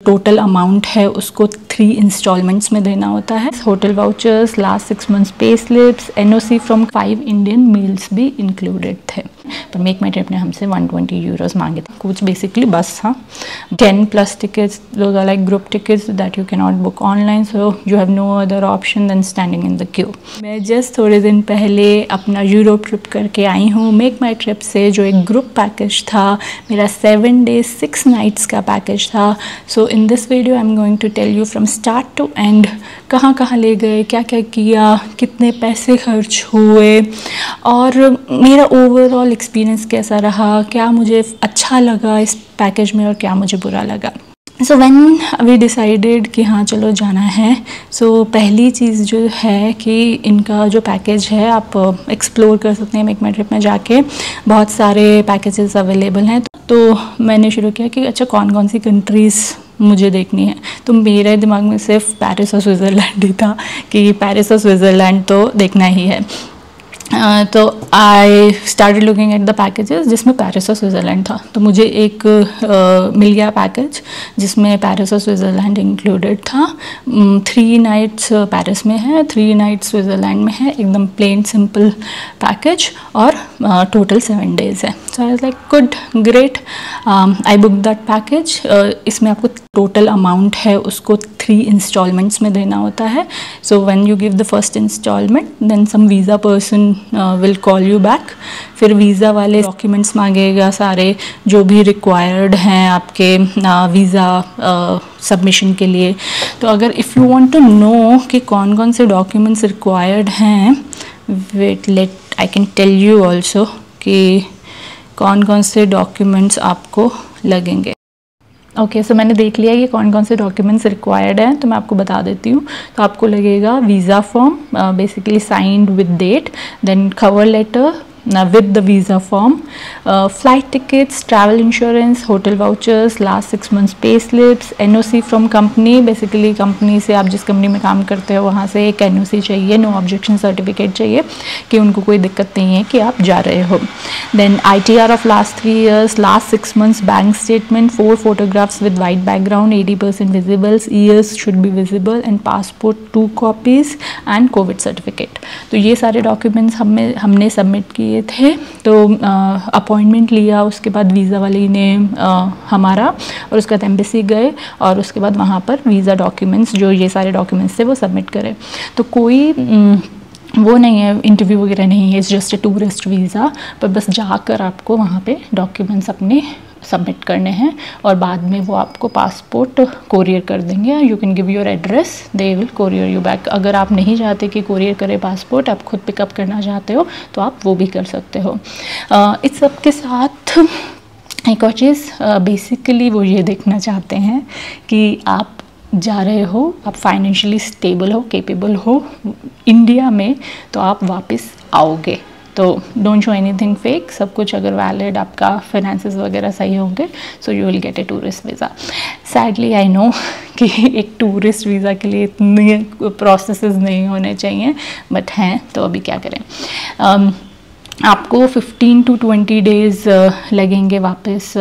Total amount है उसको 3 installments में देना होता है। Hotel vouchers, last 6 months pay slips, NOC from 5 Indian meals भी इंक्लूडेड थे। पर मेक माई ट्रिप ने हमसे 120 यूरोज मांगे थे, कुछ बेसिकली बस था। 10+ tickets, those are like group tickets that you can not book online, so you have no other option then standing in the queue. मैं जस्ट थोड़े दिन पहले अपना यूरोप ट्रिप करके आई हूँ। मेक माई ट्रिप से जो एक ग्रुप पैकेज था मेरा 7 days 6 nights का पैकेज था। So in this video I am going to tell you from start to end कहाँ कहाँ ले गए, क्या क्या किया, कितने पैसे खर्च हुए और मेरा ओवरऑल एक्सपीरियंस कैसा रहा, क्या मुझे अच्छा लगा इस पैकेज में और क्या मुझे बुरा लगा। सो व्हेन वी डिसाइडेड कि हाँ चलो जाना है, सो पहली चीज़ जो है कि इनका जो पैकेज है आप एक्सप्लोर कर सकते हैं मेक माई ट्रिप में जाके, बहुत सारे पैकेजेस अवेलेबल हैं। तो मैंने शुरू किया कि अच्छा कौन कौन सी कंट्रीज़ मुझे देखनी है। तो मेरे दिमाग में सिर्फ पेरिस और स्विट्ज़रलैंड ही था कि पेरिस और स्विट्ज़रलैंड तो देखना ही है। तो I started looking at the packages जिसमें पेरिस और स्विट्ज़रलैंड था। तो मुझे एक मिल गया पैकेज जिसमें पेरिस और स्विट्ज़रलैंड इंक्लूडेड था। 3 nights पेरिस में है, 3 nights स्विट्ज़रलैंड में है, एकदम प्लेन सिंपल पैकेज और टोटल 7 days है। So I was like good, great, I book that package. इसमें आपको टोटल अमाउंट है उसको 3 इंस्टॉलमेंट्स में देना होता है। So when you give the first instalment then some visa person will call you back. फिर वीज़ा वाले डॉक्यूमेंट्स मांगेगा सारे जो भी रिक्वायर्ड हैं आपके वीज़ा सबमिशन के लिए। तो अगर if you want to know कि कौन कौन से डॉक्यूमेंट्स रिक्वायर्ड हैं, wait let I can tell you also कि कौन कौन से डॉक्यूमेंट्स आपको लगेंगे। ओके, सो मैंने देख लिया कि कौन कौन से डॉक्यूमेंट्स रिक्वायर्ड हैं, तो मैं आपको बता देती हूँ। तो आपको लगेगा visa form, basically signed with date, then cover letter with the visa form, flight tickets, travel insurance, hotel vouchers, last 6 months pay slips, NOC from company, basically company से आप जिस कंपनी में काम करते हो वहाँ से एक NOC चाहिए, नो ऑब्जेक्शन सर्टिफिकेट चाहिए कि उनको कोई दिक्कत नहीं है कि आप जा रहे हो। Then ITR of last 3 years, last 6 months bank statement, 4 photographs with white background, 80% visibles, ears should be visible and passport 2 copies and COVID certificate। तो ये सारे डॉक्यूमेंट्स हमने सबमिट किए थे। तो अपॉइंटमेंट लिया, उसके बाद वीज़ा वाले ने हमारा, और उसके बाद एम्बेसी गए और उसके बाद वहाँ पर वीज़ा डॉक्यूमेंट्स जो ये सारे डॉक्यूमेंट्स थे वो सबमिट करें। तो कोई वो नहीं है, इंटरव्यू वगैरह नहीं है, it's just a tourist visa. पर बस जाकर आपको वहाँ पे डॉक्यूमेंट्स अपने सबमिट करने हैं और बाद में वो आपको पासपोर्ट कोरियर कर देंगे। You can give your address, they will courier you back. अगर आप नहीं चाहते कि कोरियर करे पासपोर्ट, आप खुद पिकअप करना चाहते हो तो आप वो भी कर सकते हो। इस सब के साथ एक और चीज़, बेसिकली वो ये देखना चाहते हैं कि आप जा रहे हो, आप फाइनेंशियली स्टेबल हो, कैपेबल हो इंडिया में, तो आप वापस आओगे। तो डोंट शो एनीथिंग फेक, सब कुछ अगर वैलिड, आपका फाइनेंसेस वगैरह सही होंगे, so you will get a tourist visa. Sadly I know कि एक टूरिस्ट वीज़ा के लिए इतने प्रोसेसेस नहीं होने चाहिए, बट हैं, तो अभी क्या करें। आपको 15 to 20 days लगेंगे वापस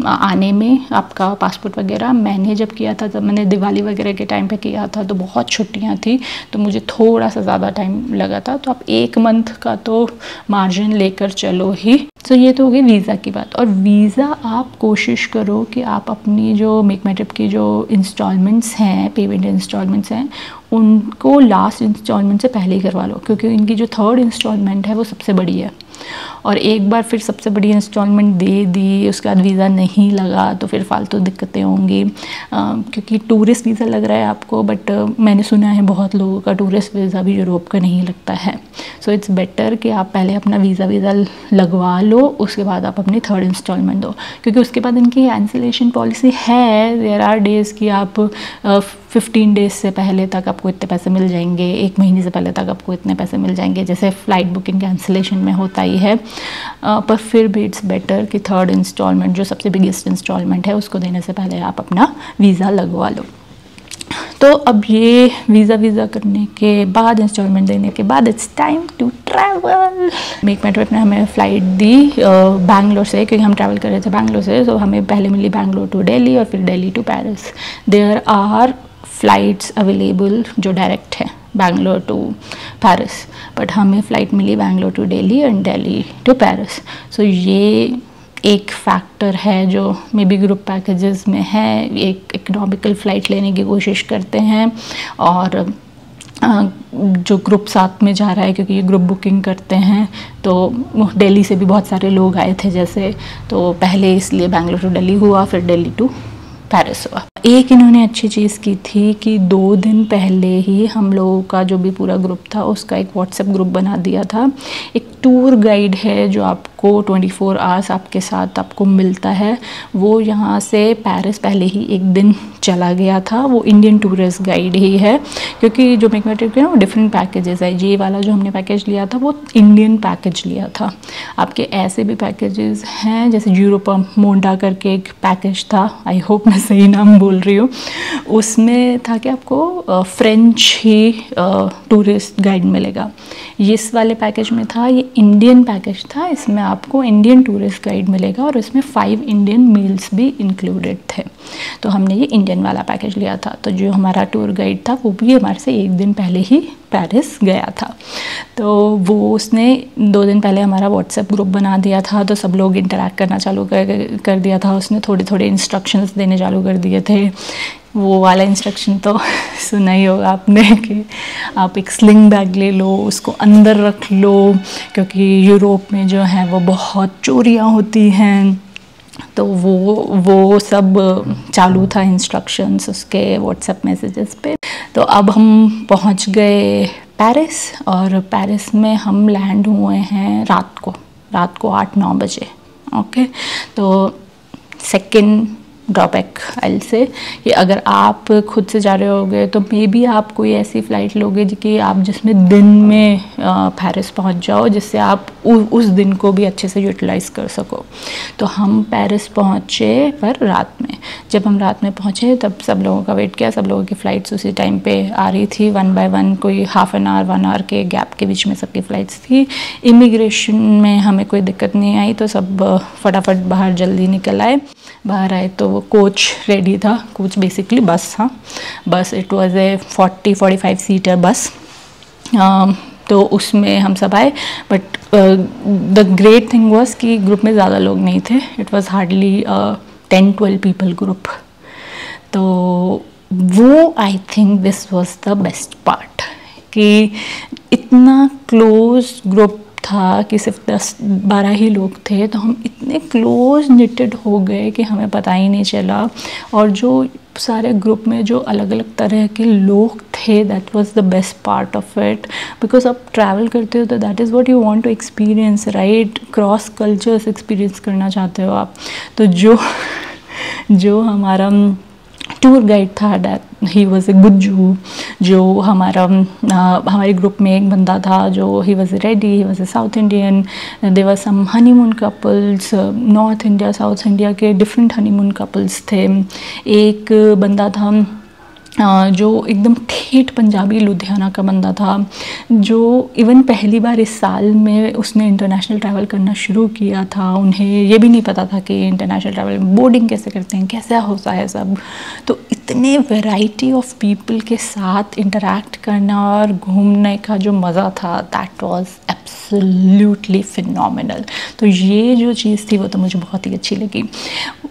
आने में, आपका पासपोर्ट वगैरह। मैंने जब किया था तब मैंने दिवाली वगैरह के टाइम पे किया था, तो बहुत छुट्टियां थी, तो मुझे थोड़ा सा ज़्यादा टाइम लगा था। तो आप 1 month का तो मार्जिन लेकर चलो ही। तो ये तो हो गई वीज़ा की बात। और वीज़ा आप कोशिश करो कि आप अपनी जो मेक माई ट्रिप की जो इंस्टॉलमेंट्स हैं, पेमेंट इंस्टॉलमेंट्स हैं, उनको लास्ट इंस्टॉलमेंट से पहले ही करवा लो, क्योंकि इनकी जो 3rd इंस्टॉलमेंट है वो सबसे बड़ी है। और एक बार फिर सबसे बड़ी इंस्टॉलमेंट दे दी, उसके बाद वीज़ा नहीं लगा तो फिर फालतू दिक्कतें होंगी। क्योंकि टूरिस्ट वीज़ा लग रहा है आपको, बट मैंने सुना है बहुत लोगों का टूरिस्ट वीज़ा भी यूरोप का नहीं लगता है। सो इट्स बेटर कि आप पहले अपना वीज़ा लगवा लो, उसके बाद आप अपनी 3rd इंस्टॉलमेंट दो, क्योंकि उसके बाद इनकी कैंसिलेशन पॉलिसी है। देयर आर डेज़ कि आप 15 days से पहले तक आपको इतने पैसे मिल जाएंगे, 1 महीने से पहले तक आपको इतने पैसे मिल जाएंगे, जैसे फ़्लाइट बुकिंग कैंसिलेशन में होता ही है। पर फिर भी इट्स बेटर कि 3rd इंस्टॉलमेंट जो सबसे बिगेस्ट इंस्टॉलमेंट है उसको देने से पहले आप अपना वीज़ा लगवा लो। तो अब ये वीज़ा करने के बाद, इंस्टॉलमेंट देने के बाद, it's time to travel. Make My Trip ने हमें फ़्लाइट दी बैंगलोर से, क्योंकि हम ट्रैवल कर रहे थे बैंगलोर से, तो हमें पहले मिली बैंगलोर टू दिल्ली और फिर Delhi to Paris. There are flights available जो डायरेक्ट है बैंगलोर टू पेरिस, बट हमें फ़्लाइट मिली Bangalore to Delhi and Delhi to Paris. So ये एक फैक्टर है जो मे बी ग्रुप पैकेजेस में है। एक इकोनॉमिकल फ़्लाइट लेने की कोशिश करते हैं, और जो ग्रुप साथ में जा रहा है, क्योंकि ये ग्रुप बुकिंग करते हैं, तो दिल्ली से भी बहुत सारे लोग आए थे जैसे, तो पहले इसलिए बैंगलोर टू दिल्ली हुआ, फिर दिल्ली टू पेरिस हुआ। एक इन्होंने अच्छी चीज़ की थी कि 2 दिन पहले ही हम लोगों का जो भी पूरा ग्रुप था उसका एक व्हाट्सएप ग्रुप बना दिया था। एक टूर गाइड है जो आपको 24 आवर्स आपके साथ आपको मिलता है। वो यहाँ से पेरिस पहले ही एक दिन चला गया था। वो इंडियन टूरिस्ट गाइड ही है, क्योंकि जो मेक माई ट्रिप के ना वो डिफरेंट पैकेजेस है। ये वाला जो हमने पैकेज लिया था वो इंडियन पैकेज लिया था। आपके ऐसे भी पैकेजेस हैं, जैसे यूरोप मोंडा करके एक पैकेज था, आई होप मैं सही नाम बोल रही हूँ। उसमें था कि आपको फ्रेंच ही टूरिस्ट गाइड मिलेगा। इस वाले पैकेज में था, ये इंडियन पैकेज था, इसमें आपको इंडियन टूरिस्ट गाइड मिलेगा और इसमें 5 इंडियन मील्स भी इंक्लूडेड थे। तो हमने ये इंडियन वाला पैकेज लिया था। तो जो हमारा टूर गाइड था वो भी हमारे से एक दिन पहले ही पेरिस गया था। तो वो उसने 2 दिन पहले हमारा व्हाट्सएप ग्रुप बना दिया था, तो सब लोग इंटरैक्ट करना चालू कर दिया था। उसने थोड़े इंस्ट्रक्शंस देने चालू कर दिए थे। वो वाला इंस्ट्रक्शन तो सुना ही होगा आपने कि आप एक स्लिंग बैग ले लो, उसको अंदर रख लो, क्योंकि यूरोप में जो है वो बहुत चोरियाँ होती हैं। तो वो सब चालू था इंस्ट्रक्शंस उसके व्हाट्सएप मैसेजेस पे। तो अब हम पहुंच गए पेरिस, और पेरिस में हम लैंड हुए हैं रात को 8-9 बजे। ओके, तो सेकंड ड्रॉबैक आई से कि अगर आप खुद से जा रहे होगे तो मे बी आप कोई ऐसी फ़्लाइट लोगे कि आप जिसमें दिन में पेरिस पहुंच जाओ, जिससे आप उस दिन को भी अच्छे से यूटिलाइज़ कर सको। तो हम पेरिस पहुंचे पर रात में। जब हम रात में पहुंचे तब सब लोगों का वेट किया। सब लोगों की फ़्लाइट्स उसी टाइम पे आ रही थी, 1 बाय 1, कोई हाफ एन आवर 1 आवर के गैप के बीच में सबकी फ़्लाइट्स थी। इमिग्रेशन में हमें कोई दिक्कत नहीं आई, तो सब फटाफट बाहर जल्दी निकल आए। बाहर आए तो वो कोच रेडी था। कोच बेसिकली बस था। बस it was a 40-45 seater bus. तो उसमें हम सब आए, but the great thing was कि ग्रुप में ज़्यादा लोग नहीं थे। It was hardly 10-12 people group. तो वो I think this was the best part कि इतना क्लोज ग्रुप था कि सिर्फ 10-12 ही लोग थे, तो हम इतने क्लोज निटेड हो गए कि हमें पता ही नहीं चला। और जो सारे ग्रुप में जो अलग अलग तरह के लोग थे, that was the best part of it. Because आप ट्रैवल करते हो तो that is what you want to experience, right? Cross cultures experience करना चाहते हो आप। तो जो हमारा टूर गाइड था, ही वॉज ए गुज्जू। जो हमारे ग्रुप में एक बंदा था जो he was ready, he was a South Indian. There were some honeymoon couples, North India South India के डिफरेंट हनीमून कपल्स थे। एक बंदा था जो एकदम ठेठ पंजाबी लुधियाना का बंदा था, जो इवन पहली बार इस साल में उसने इंटरनेशनल ट्रैवल करना शुरू किया था। उन्हें ये भी नहीं पता था कि इंटरनेशनल ट्रैवल बोर्डिंग कैसे करते हैं, कैसे होता है सब। तो इतने वैरायटी ऑफ पीपल के साथ इंटरैक्ट करना और घूमने का जो मज़ा था, दैट वाज एब्सोल्युटली फिनोमिनल। तो ये जो चीज़ थी वो तो मुझे बहुत ही अच्छी लगी।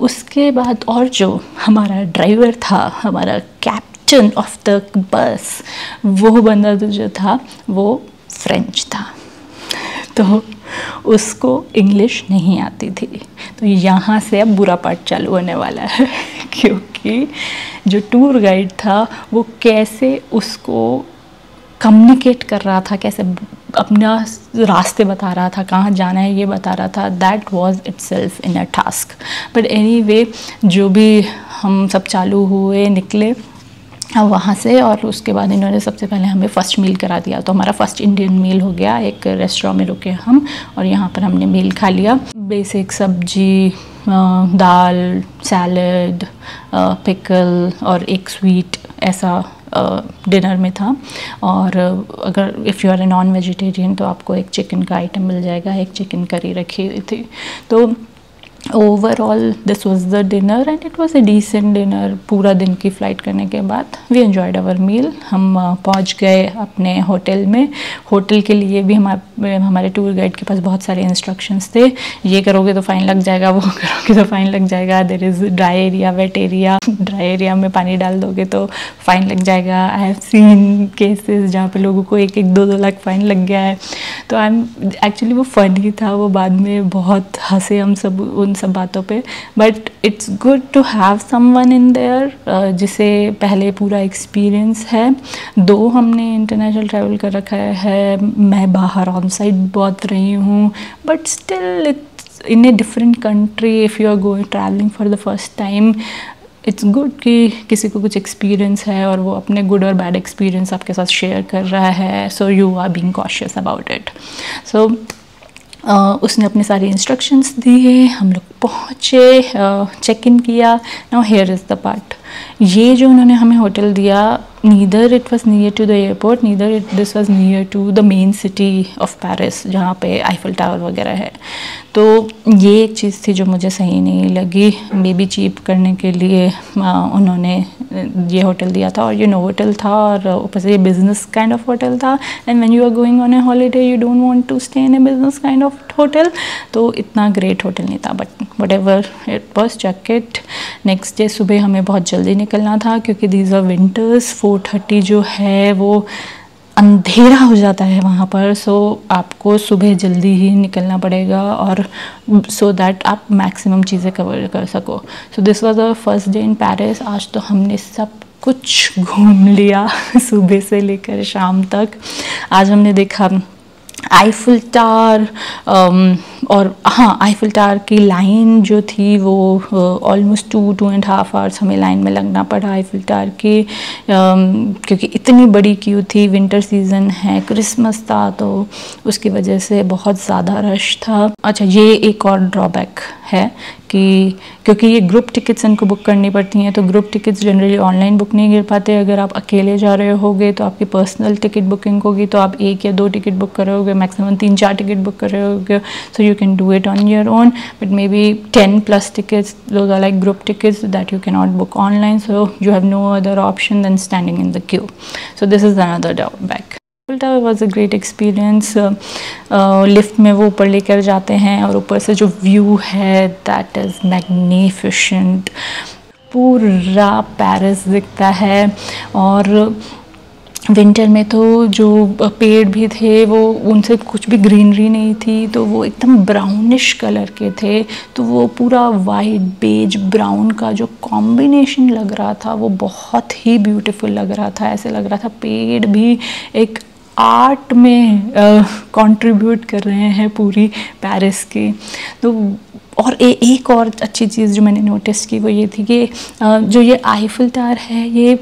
उसके बाद और जो हमारा ड्राइवर था, हमारा कैप्टन ऑफ द बस, वो बंदा जो था वो फ्रेंच था। तो उसको इंग्लिश नहीं आती थी। तो यहाँ से अब बुरा पार्ट चालू होने वाला है क्योंकि जो टूर गाइड था वो कैसे उसको कम्युनिकेट कर रहा था, कैसे अपना रास्ते बता रहा था, कहाँ जाना है ये बता रहा था, that was itself in a task. But anyway, जो भी हम सब चालू हुए, निकले वहाँ से, और उसके बाद इन्होंने सबसे पहले हमें फ़र्स्ट मील करा दिया। तो हमारा फ़र्स्ट इंडियन मील हो गया। एक रेस्टोरेंट में रुके हम और यहाँ पर हमने मील खा लिया। बेसिक सब्जी, दाल, सैलड, पिकल और एक स्वीट, ऐसा डिनर में था। और अगर if you are a non vegetarian तो आपको एक चिकन का आइटम मिल जाएगा, एक चिकन करी रखी हुई थी। तो overall this was the dinner and it was a decent dinner. पूरा दिन की फ़्लाइट करने के बाद वी एंजॉयड आवर मील। हम पहुंच गए अपने होटल में। होटल के लिए भी हमारे टूर गाइड के पास बहुत सारे इंस्ट्रक्शंस थे, ये करोगे तो फ़ाइन लग जाएगा, वो करोगे तो फ़ाइन लग जाएगा, there is dry area, wet area. Dry area में पानी डाल दोगे तो फ़ाइन लग जाएगा। आई हैव सीन केसेस जहाँ पे लोगों को 1-2 लाख फ़ाइन लग गया है। तो आई एम एक्चुअली वो फ़नी था, वो बाद में बहुत हंसे हम सब उन सब बातों पे। But it's good to have someone in there जिसे पहले पूरा एक्सपीरियंस है। दो हमने इंटरनेशनल ट्रैवल कर रखा है, मैं बाहर ऑन साइट बहुत रही हूँ, but still it's in a different country. If you are going travelling for the first time, it's good कि किसी को कुछ एक्सपीरियंस है और वो अपने गुड और बैड एक्सपीरियंस आपके साथ शेयर कर रहा है। So you are being cautious about it. So उसने अपने सारे इंस्ट्रक्शंस दिए, हम लोग पहुँचे, चेक इन किया। Now here is the part, ये जो उन्होंने हमें होटल दिया, neither it was near to the airport, neither this was near to the main city of Paris जहाँ पे आईफिल टावर वगैरह है। तो ये एक चीज़ थी जो मुझे सही नहीं लगी। मे बी चीप करने के लिए उन्होंने ये होटल दिया था, और ये नो होटल था, और ऊपर से ये बिजनेस काइंड ऑफ होटल था। And when you are going on a holiday you don't want to stay in a business kind of hotel. तो इतना ग्रेट होटल नहीं था, but whatever it was, check it. Next day सुबह हमें बहुत जल्दी निकलना था क्योंकि दीज आर विंटर्स। 4:30 जो है वो अंधेरा हो जाता है वहाँ पर। सो आपको सुबह जल्दी ही निकलना पड़ेगा, और सो दैट आप मैक्सिमम चीज़ें कवर कर सको। So this was our first day in Paris. आज तो हमने सब कुछ घूम लिया सुबह से लेकर शाम तक। आज हमने देखा आईफिल टावर, और हाँ, आईफिल टावर की लाइन जो थी वो ऑलमोस्ट 2.5 आवर्स हमें लाइन में लगना पड़ा आईफिल टावर की, क्योंकि इतनी बड़ी क्यू थी। विंटर सीज़न है, क्रिसमस था, तो उसकी वजह से बहुत ज़्यादा रश था। अच्छा, ये एक और ड्रॉबैक है कि क्योंकि ये ग्रुप टिकट्स इनको बुक करनी पड़ती हैं, तो group tickets generally online book नहीं कर पाते। अगर आप अकेले जा रहे होगे तो आपकी पर्सनल टिकट बुकिंग होगी, तो आप 1 या 2 टिकट बुक कर रहे होगे, मैक्सिमम 3-4 टिकट बुक कर रहे होगे। So you can do it on your own, but maybe 10+ tickets, those are like group tickets that you cannot book online, so you have no other option than standing in the queue. So this is another drawback. Eiffel Tower was a great experience. Lift में वो ऊपर लेकर जाते हैं, और ऊपर से जो व्यू है that is magnificent. पूरा पेरिस दिखता है। और विंटर में तो जो पेड़ भी थे वो उनसे कुछ भी ग्रीनरी नहीं थी, तो वो एकदम ब्राउनिश कलर के थे। तो वो पूरा वाइट बेज ब्राउन का जो कॉम्बिनेशन लग रहा था वो बहुत ही ब्यूटीफुल लग रहा था। ऐसे लग रहा था पेड़ भी एक आर्ट में कंट्रीब्यूट कर रहे हैं पूरी पेरिस की। तो और एक और अच्छी चीज़ जो मैंने नोटिस की वो ये थी कि जो ये आईफिल टावर है, ये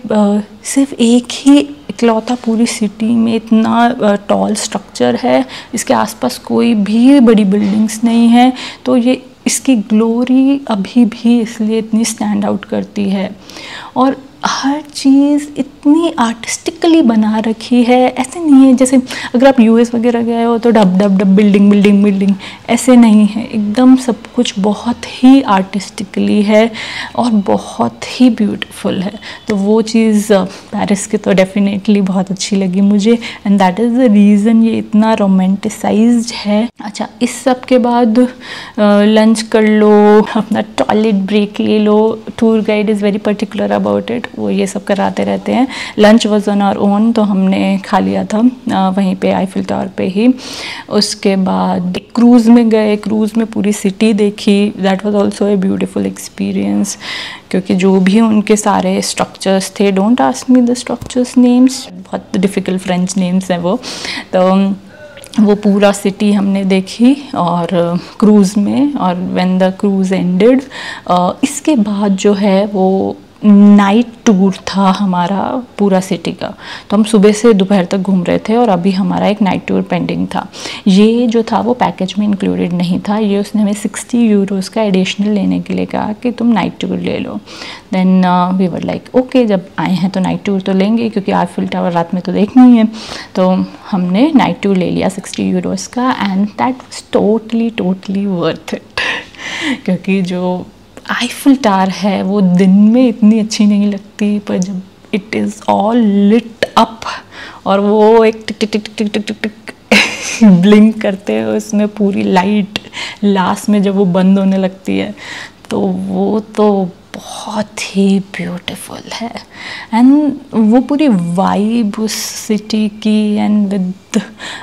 सिर्फ एक ही इकलौता पूरी सिटी में इतना टॉल स्ट्रक्चर है, इसके आसपास कोई भी बड़ी बिल्डिंग्स नहीं है। तो ये इसकी ग्लोरी अभी भी इसलिए इतनी स्टैंड आउट करती है। और हर चीज़ इतनी आर्टिस्टिकली बना रखी है। ऐसे नहीं है जैसे अगर आप यूएस वगैरह गए हो तो dub dub dub building building building, ऐसे नहीं है। एकदम सब कुछ बहुत ही आर्टिस्टिकली है और बहुत ही ब्यूटीफुल है। तो वो चीज़ पेरिस की तो डेफिनेटली बहुत अच्छी लगी मुझे, and that is the reason ये इतना रोमांटिसाइज्ड है। अच्छा, इस सब के बाद लंच कर लो, अपना टॉयलेट ब्रेक ले लो। Tour guide is very particular about it, वो ये सब कराते रहते हैं। Lunch was on our own, तो हमने खा लिया था वहीं पे आईफिल टावर पे ही। उसके बाद क्रूज़ में गए, क्रूज़ में पूरी सिटी देखी। That was also a beautiful experience, क्योंकि जो भी उनके सारे स्ट्रक्चर्स थे, don't ask me the structures names, बहुत डिफ़िकल्ट फ्रेंच नेम्स हैं वो। तो वो पूरा सिटी हमने देखी और क्रूज़ में। और व्हेन द क्रूज़ एंडेड, इसके बाद जो है वो नाइट टूर था हमारा पूरा सिटी का। तो हम सुबह से दोपहर तक घूम रहे थे और अभी हमारा एक नाइट टूर पेंडिंग था। ये जो था वो पैकेज में इंक्लूडेड नहीं था, ये उसने हमें 60 यूरोज़ का एडिशनल लेने के लिए कहा कि तुम नाइट टूर ले लो। Then we were like okay, जब आए हैं तो नाइट टूर तो लेंगे क्योंकि आईफिल टावर रात में तो देखनी है। तो हमने नाइट टूर ले लिया 60 यूरोज़ का, and that was totally worth it. क्योंकि जो आईफिल टावर है वो दिन में इतनी अच्छी नहीं लगती, पर जब it is all lit up और वो एक टिक टिक टिक टिक टिक टिक टिक ब्लिंक करते हैं उसमें पूरी लाइट, लास्ट में जब वो बंद होने लगती है तो वो तो बहुत ही ब्यूटीफुल है। एंड वो पूरी वाइब उस सिटी की, एंड विद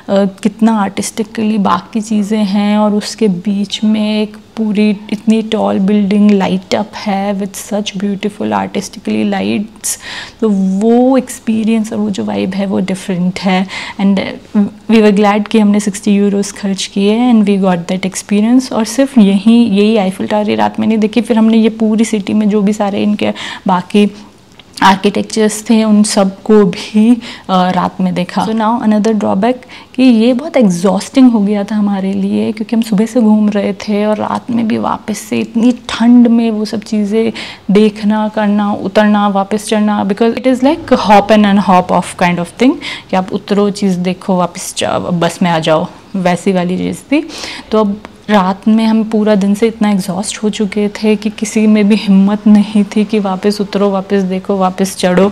कितना आर्टिस्टिकली बाकी चीज़ें हैं, और उसके बीच में एक पूरी इतनी टॉल बिल्डिंग लाइट अप है with such beautiful artistically lights. तो वो एक्सपीरियंस और वो जो वाइब है वो डिफरेंट है। एंड वी वर ग्लैड कि हमने 60 यूरोज़ खर्च किए and we got that experience. और सिर्फ यही आईफिल टावर रात में नहीं देखी, फिर हमने ये पूरी सिटी में जो भी सारे इनके बाकी आर्किटेक्चर्स थे उन सब को भी रात में देखा। सो नाउ अनदर ड्रॉबैक कि ये बहुत एग्जॉस्टिंग हो गया था हमारे लिए, क्योंकि हम सुबह से घूम रहे थे और रात में भी वापस से इतनी ठंड में वो सब चीज़ें देखना, करना, उतरना, वापस चढ़ना, because it is like hop and hop off kind of thing कि आप उतरो, चीज़ देखो, वापस बस में आ जाओ, वैसी वाली चीज़ थी। तो अब रात में हम पूरा दिन से इतना एग्जॉस्ट हो चुके थे कि किसी में भी हिम्मत नहीं थी कि वापस उतरो, वापस देखो, वापस चढ़ो।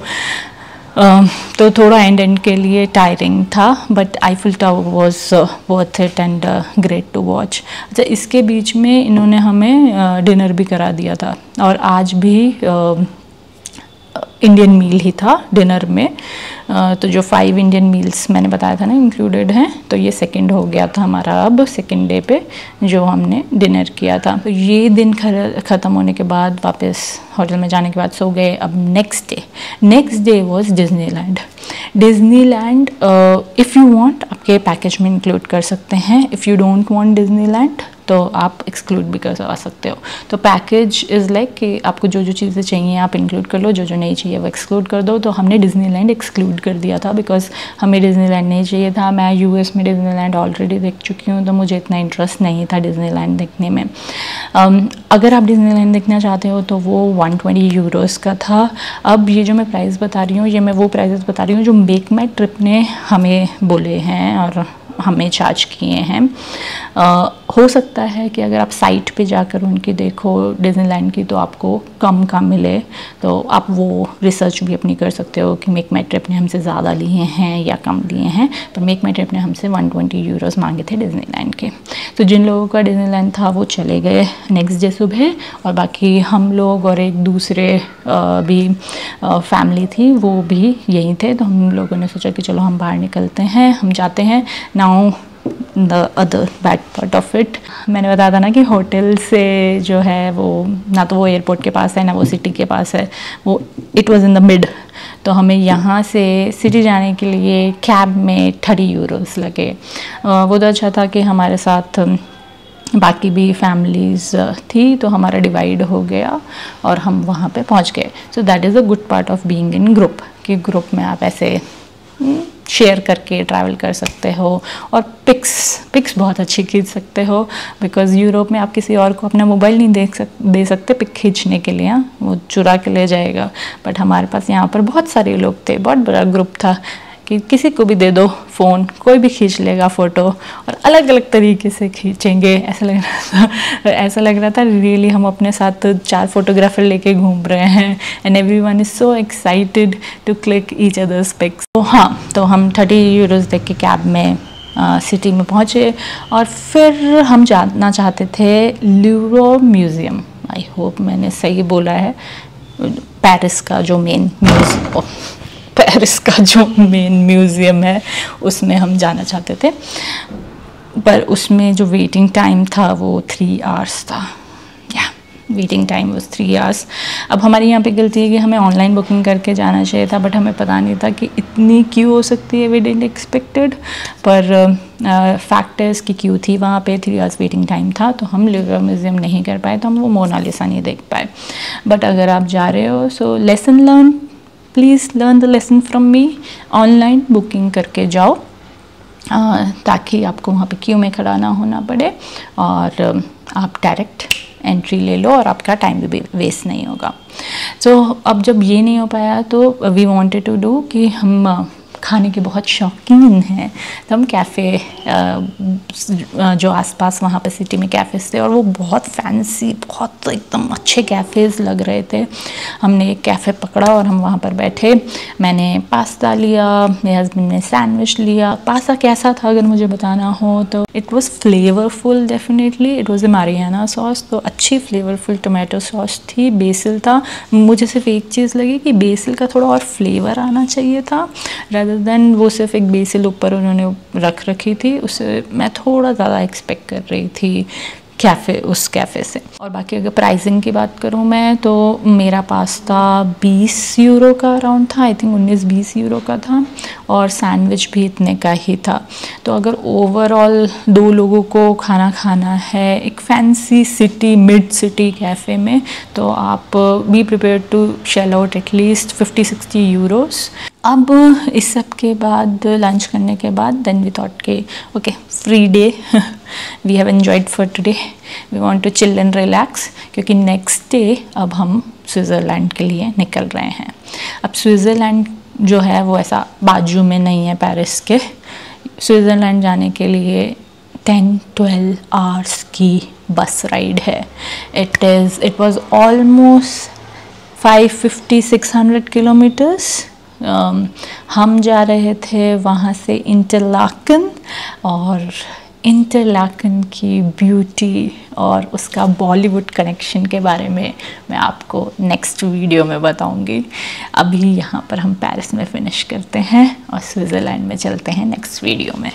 तो थोड़ा एंड के लिए टायरिंग था, but Eiffel Tower was worth it and great to watch. अच्छा, इसके बीच में इन्होंने हमें डिनर भी करा दिया था, और आज भी इंडियन मील ही था डिनर में। तो जो 5 इंडियन मील्स मैंने बताया था ना इंक्लूडेड हैं, तो ये सेकंड हो गया था हमारा अब सेकंड डे पे जो हमने डिनर किया था। तो ये दिन ख़त्म होने के बाद वापस होटल में जाने के बाद सो गए। अब next day was Disneyland. Disneyland if you want आपके पैकेज में इंक्लूड कर सकते हैं, if you don't want Disneyland तो आप एक्सक्लूड भी कर सकते हो। तो पैकेज इज़ लाइक कि आपको जो जो चीज़ें चाहिए आप इंक्लूड कर लो, जो जो नहीं चाहिए वो एक्सक्लूड कर दो। तो हमने डिज्नीलैंड एक्सक्लूड कर दिया था बिकॉज हमें डिज्नीलैंड नहीं चाहिए था। मैं यूएस में डिज्नीलैंड ऑलरेडी देख चुकी हूँ, तो मुझे इतना इंटरेस्ट नहीं था डिज्नीलैंड देखने में। अगर आप डिज्नीलैंड देखना चाहते हो तो वो 120 यूरोज़ का था। अब ये जो मैं प्राइस बता रही हूँ, ये मैं वो प्राइसेस बता रही हूँ जो मेक माई ट्रिप ने हमें बोले हैं और हमें चार्ज किए हैं। हो सकता है कि अगर आप साइट पे जाकर उनकी देखो डिज्नीलैंड की तो आपको कम मिले, तो आप वो रिसर्च भी अपनी कर सकते हो कि मेक माई ट्रिप ने हमसे ज़्यादा लिए हैं या कम लिए हैं। पर मेक माई ट्रिप ने हमसे 120 यूरोज़ मांगे थे डिज्नीलैंड के। तो जिन लोगों का डिज्नीलैंड था वो चले गए नेक्स्ट डे सुबह, और बाकी हम लोग और एक दूसरे भी फैमिली थी वो भी यहीं थे। तो हम लोगों ने सोचा कि चलो हम बाहर निकलते हैं, हम जाते हैं। Now the other bad part of it, मैंने बताया था ना कि होटल से जो है वो ना तो वो एयरपोर्ट के पास है ना वो सिटी के पास है, वो it was in the mid. तो हमें यहाँ से सिटी जाने के लिए कैब में 30 यूरोज़ लगे। वो तो अच्छा था कि हमारे साथ बाकी भी फैमिलीज़ थी, तो हमारा डिवाइड हो गया और हम वहाँ पे पहुँच गए। So that is a good part of being in group, कि ग्रुप में आप ऐसे शेयर करके ट्रैवल कर सकते हो और पिक्स बहुत अच्छी खींच सकते हो। बिकॉज़ यूरोप में आप किसी और को अपना मोबाइल नहीं दे सकते पिक खींचने के लिए, वो चुरा के ले जाएगा। बट हमारे पास यहाँ पर बहुत सारे लोग थे, बहुत बड़ा ग्रुप था कि किसी को भी दे दो फ़ोन, कोई भी खींच लेगा फ़ोटो, और अलग अलग तरीके से खींचेंगे। ऐसा लग रहा था रियली हम अपने साथ 4 फोटोग्राफर लेके घूम रहे हैं, and everyone is so excited to click each others pics. तो हाँ, तो हम 30 यूरोज़ देख के कैब में सिटी में पहुँचे, और फिर हम जाना चाहते थे लूव्र म्यूज़ियम। आई होप मैंने सही बोला है। पेरिस का जो मेन म्यूज़ियम है उसमें हम जाना चाहते थे, पर उसमें जो वेटिंग टाइम था वो 3 आवर्स था। Waiting time was 3 hours। अब हमारी यहाँ पे गलती है कि हमें ऑनलाइन बुकिंग करके जाना चाहिए था, बट हमें पता नहीं था कि इतनी क्यू हो सकती है, वी डिडंट एक्सपेक्टेड। पर फैक्ट है इसकी क्यू थी वहाँ पे, 3 hours वेटिंग टाइम था, तो हम लूवर म्यूज़ियम नहीं कर पाए, तो हम वो मोनालिसा नहीं देख पाए। बट अगर आप जा रहे हो, so lesson learn, please learn the lesson from me, online booking करके जाओ ताकि आपको वहाँ पे क्यू में खड़ा ना होना पड़े और आप डायरेक्ट एंट्री ले लो और आपका टाइम भी वेस्ट नहीं होगा। सो अब जब ये नहीं हो पाया तो वी वांटेड टू डू कि हम खाने के बहुत शौकीन हैं, तो हम कैफ़े जो आसपास वहाँ पे सिटी में कैफ़ेज़ थे और वो बहुत फैंसी, बहुत एकदम अच्छे कैफ़ेज़ लग रहे थे। हमने एक कैफ़े पकड़ा और हम वहाँ पर बैठे। मैंने पास्ता लिया, मेरे हस्बैंड ने सैंडविच लिया। पास्ता कैसा था अगर मुझे बताना हो तो it was flavourful, definitely it was a Mariana sauce, तो अच्छी फ्लेवरफुल टोमेटो सॉस थी। बेसिल था, मुझे सिर्फ एक चीज़ लगी कि बेसिल का थोड़ा और फ्लेवर आना चाहिए था, rather देन वो सिर्फ एक बेसिल ऊपर उन्होंने रख रखी थी, उससे मैं थोड़ा ज़्यादा एक्सपेक्ट कर रही थी उस कैफ़े से। और बाकी अगर प्राइसिंग की बात करूँ मैं, तो मेरा पास्ता 20 यूरो का अराउंड था, आई थिंक 19-20 यूरो का था, और सैंडविच भी इतने का ही था। तो अगर ओवरऑल 2 लोगों को खाना खाना है एक fancy city, mid city cafe में, तो आप be prepare to shell out at least 50-60 euros. अब इस सब के बाद लंच करने के बाद देन वी थॉट के okay, free day, we have enjoyed for today, we want to chill and relax, क्योंकि नेक्स्ट डे अब हम स्विट्ज़रलैंड के लिए निकल रहे हैं। अब स्विट्ज़रलैंड जो है वो ऐसा बाजू में नहीं है पेरिस के। स्विट्ज़रलैंड जाने के लिए 10-12 आवर्स की बस राइड है। It was almost 550-600 kilometres. हम जा रहे थे वहाँ से इंटरलाकन, और इंटरलाकन की ब्यूटी और उसका बॉलीवुड कनेक्शन के बारे में मैं आपको नेक्स्ट वीडियो में बताऊंगी। अभी यहाँ पर हम पेरिस में फिनिश करते हैं और स्विट्ज़रलैंड में चलते हैं नेक्स्ट वीडियो में।